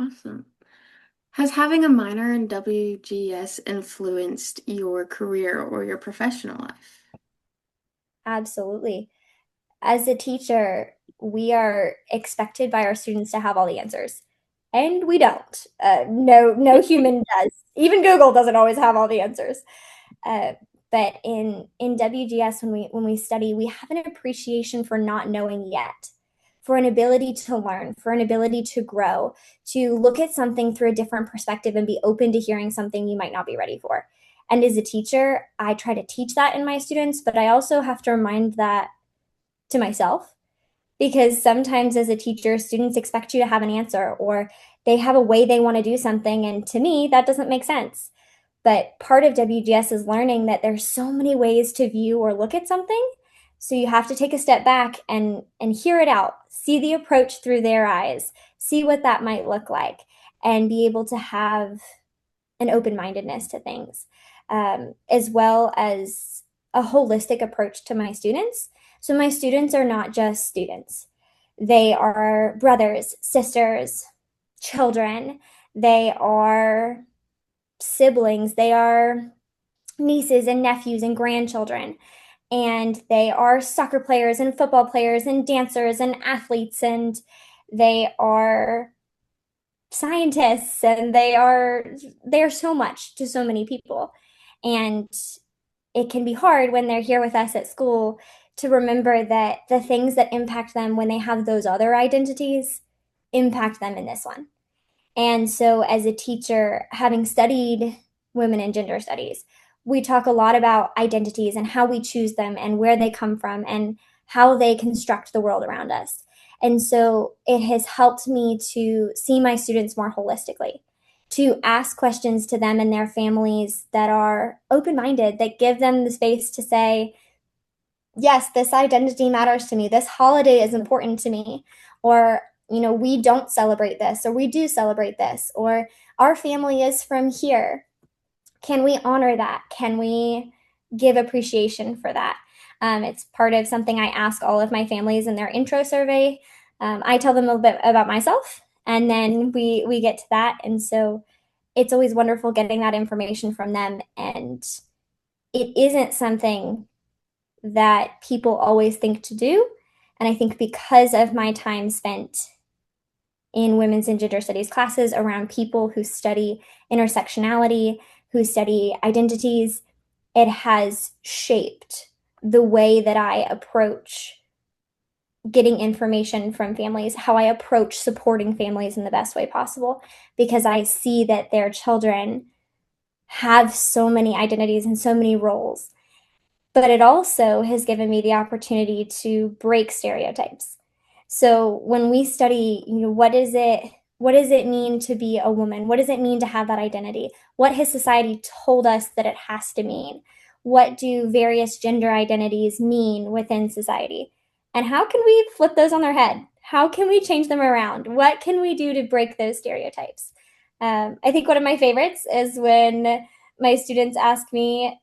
Awesome. Has having a minor in WGS influenced your career or your professional life? Absolutely. As a teacher, we are expected by our students to have all the answers, and we don't. No human does. Even Google doesn't always have all the answers. Uh, but in WGS, when we study, we have an appreciation for not knowing yet, for an ability to learn, for an ability to grow, to look at something through a different perspective and be open to hearing something you might not be ready for. And as a teacher, I try to teach that in my students, but I also have to remind that to myself because sometimes as a teacher, students expect you to have an answer or they have a way they want to do something. And to me, that doesn't make sense. But part of WGS is learning that there's so many ways to view or look at something. So you have to take a step back and hear it out, see the approach through their eyes, see what that might look like, and be able to have an open-mindedness to things, as well as a holistic approach to my students. So my students are not just students. They are brothers, sisters, children. They are siblings. They are nieces and nephews and grandchildren. And they are soccer players and football players and dancers and athletes. And they are scientists and they're so much to so many people. And it can be hard when they're here with us at school to remember that the things that impact them when they have those other identities impact them in this one. And so, as a teacher, having studied women and gender studies, we talk a lot about identities and how we choose them and where they come from and how they construct the world around us. And so, it has helped me to see my students more holistically, to ask questions to them and their families that are open minded, that give them the space to say, yes, this identity matters to me. This holiday is important to me. Or, we don't celebrate this, or we do celebrate this, or our family is from here. Can we honor that? Can we give appreciation for that? It's part of something I ask all of my families in their intro survey. I tell them a little bit about myself, and then we get to that. And so it's always wonderful getting that information from them. And it isn't something that people always think to do. And I think because of my time spent in women's and gender studies classes around people who study intersectionality, who study identities, it has shaped the way that I approach getting information from families, how I approach supporting families in the best way possible, because I see that their children have so many identities and so many roles, but it also has given me the opportunity to break stereotypes. So when we study, what does it mean to be a woman? What does it mean to have that identity? What has society told us that it has to mean? What do various gender identities mean within society? And how can we flip those on their head? How can we change them around? What can we do to break those stereotypes? I think one of my favorites is when my students ask me,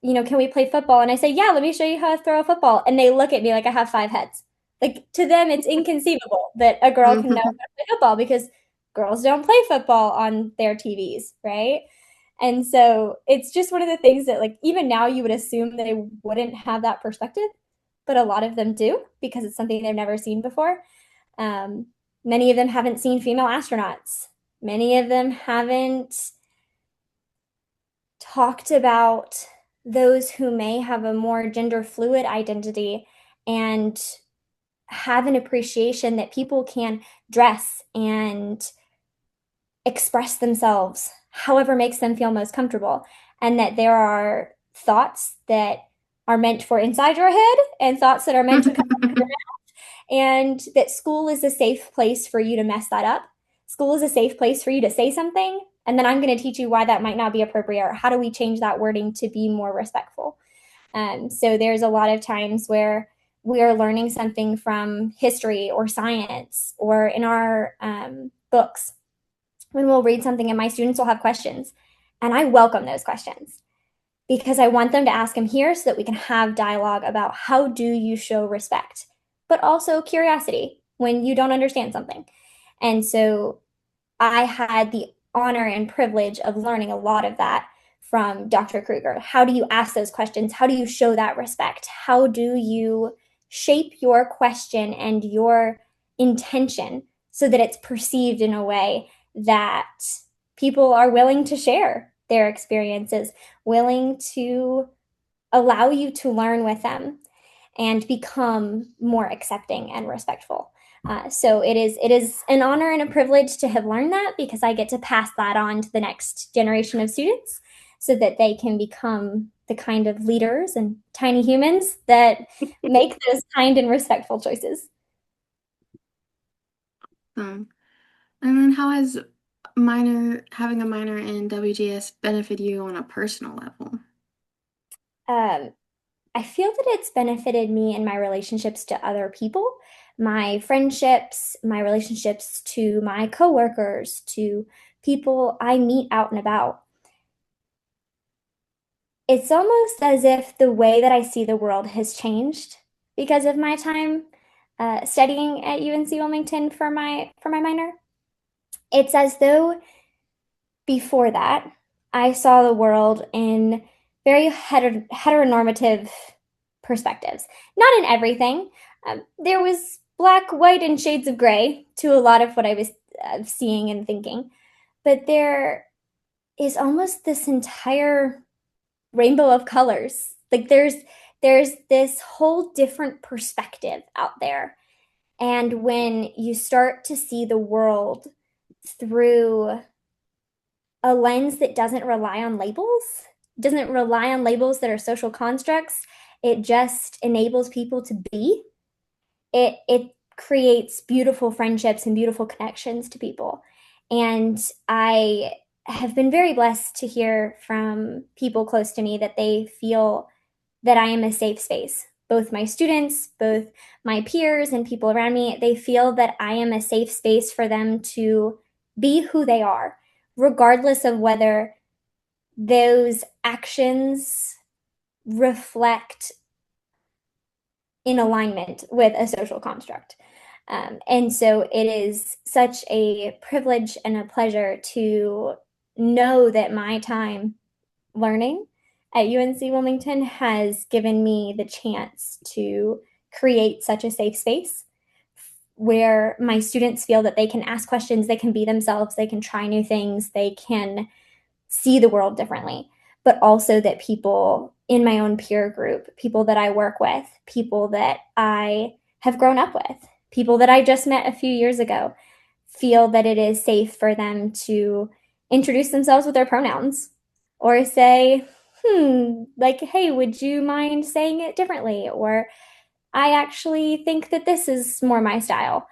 can we play football? And I say, yeah, let me show you how to throw a football. And they look at me like I have five heads. Like to them, it's inconceivable that a girl can know how to play football because girls don't play football on their TVs, right? And so it's just one of the things that, like, even now you would assume they wouldn't have that perspective, but a lot of them do because it's something they've never seen before. Um, Many of them haven't seen female astronauts. Many of them haven't talked about those who may have a more gender fluid identity and have an appreciation that people can dress and express themselves however makes them feel most comfortable, and that there are thoughts that are meant for inside your head and thoughts that are meant to come out of your and that school is a safe place for you to mess that up. School is a safe place for you to say something, and then I'm going to teach you why that might not be appropriate or how do we change that wording to be more respectful. So there's a lot of times where we are learning something from history or science or in our books when we'll read something and my students will have questions. And I welcome those questions because I want them to ask them here so that we can have dialogue about how do you show respect, but also curiosity when you don't understand something. And so I had the honor and privilege of learning a lot of that from Dr. Kruger. How do you ask those questions? How do you show that respect? How do you shape your question and your intention so that it's perceived in a way that people are willing to share their experiences, willing to allow you to learn with them and become more accepting and respectful. So it is an honor and a privilege to have learned that because I get to pass that on to the next generation of students so that they can become the kind of leaders and tiny humans that make those kind and respectful choices. Um, and then how has having a minor in WGS benefited you on a personal level? Um, I feel that it's benefited me in my relationships to other people, my friendships, my relationships to my coworkers, to people I meet out and about. It's almost as if the way that I see the world has changed because of my time studying at UNC Wilmington for my minor. It's as though before that, I saw the world in very heteronormative perspectives. Not in everything. There was black, white, and shades of gray to a lot of what I was seeing and thinking. But there is almost this entire rainbow of colors. Like there's this whole different perspective out there. And when you start to see the world through a lens that doesn't rely on labels, doesn't rely on labels that are social constructs. It just enables people to be. It creates beautiful friendships and beautiful connections to people. And I have been very blessed to hear from people close to me that they feel that I am a safe space. Both my students, both my peers, and people around me, they feel that I am a safe space for them to be who they are, regardless of whether those actions reflect in alignment with a social construct. And so it is such a privilege and a pleasure to know that my time learning at UNC Wilmington has given me the chance to create such a safe space where my students feel that they can ask questions, they can be themselves, they can try new things, they can see the world differently, but also that people in my own peer group, people that I work with, people that I have grown up with, people that I just met a few years ago, feel that it is safe for them to introduce themselves with their pronouns or say, like, hey, would you mind saying it differently? Or I actually think that this is more my style,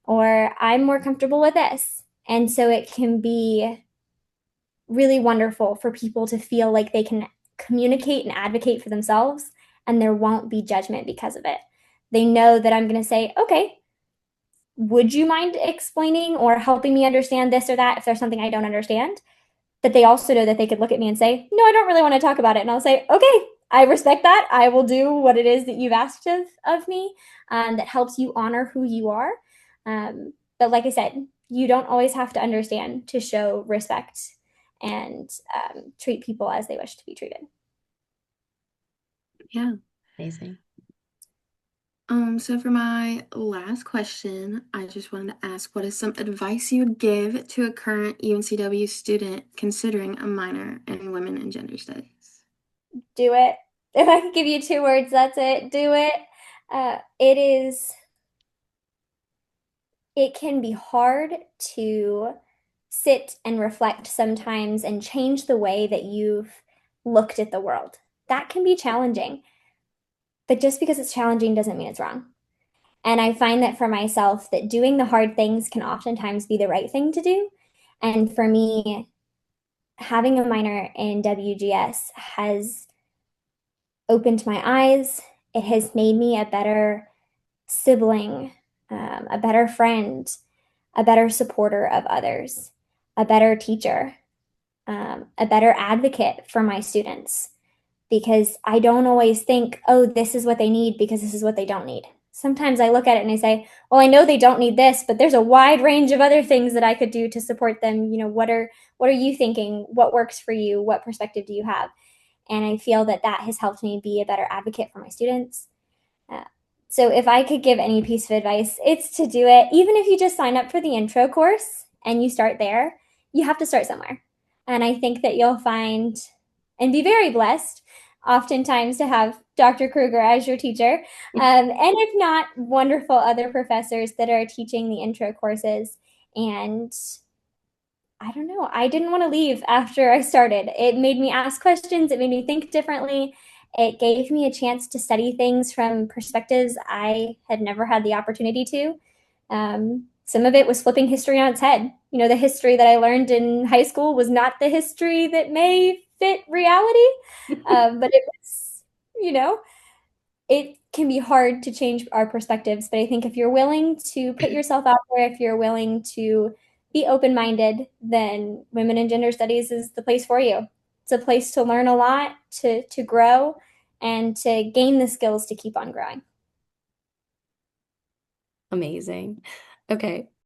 or I'm more comfortable with this. And so it can be really wonderful for people to feel like they can communicate and advocate for themselves and there won't be judgment because of it. They know that I'm going to say, okay, would you mind explaining or helping me understand this or that if there's something I don't understand? But they also know that they could look at me and say, no, I don't really want to talk about it. And I'll say, okay, I respect that. I will do what it is that you've asked of me that helps you honor who you are. But like I said, you don't always have to understand to show respect and treat people as they wish to be treated. Yeah. Amazing. So for my last question, I just wanted to ask, what is some advice you would give to a current UNCW student considering a minor in women and gender studies? Do it. If I could give you two words, that's it. Do it. It is, it can be hard to sit and reflect sometimes and change the way that you've looked at the world. That can be challenging, but just because it's challenging doesn't mean it's wrong. And I find that for myself, that doing the hard things can oftentimes be the right thing to do. And for me, having a minor in WGS has opened my eyes. It has made me a better sibling, a better friend, a better supporter of others, a better teacher, a better advocate for my students. Because I don't always think, oh, this is what they need because this is what they don't need. sometimes I look at it and I say, well, I know they don't need this, but there's a wide range of other things that I could do to support them. What are you thinking? What works for you? What perspective do you have? And I feel that that has helped me be a better advocate for my students. Uh, so if I could give any piece of advice, it's to do it. Even if you just sign up for the intro course and you start there, you have to start somewhere. And I think that you'll find and be very blessed oftentimes to have Dr. Kruger as your teacher. And if not, wonderful other professors that are teaching the intro courses. And I don't know. I didn't want to leave after I started. It made me ask questions, it made me think differently. It gave me a chance to study things from perspectives I had never had the opportunity to. Some of it was flipping history on its head. The history that I learned in high school was not the history that may fit reality, but it was, you know, it can be hard to change our perspectives, but I think if you're willing to put yourself out there, if you're willing to be open-minded, then women and gender studies is the place for you. It's a place to learn a lot, to grow, and to gain the skills to keep on growing. Amazing. Okay.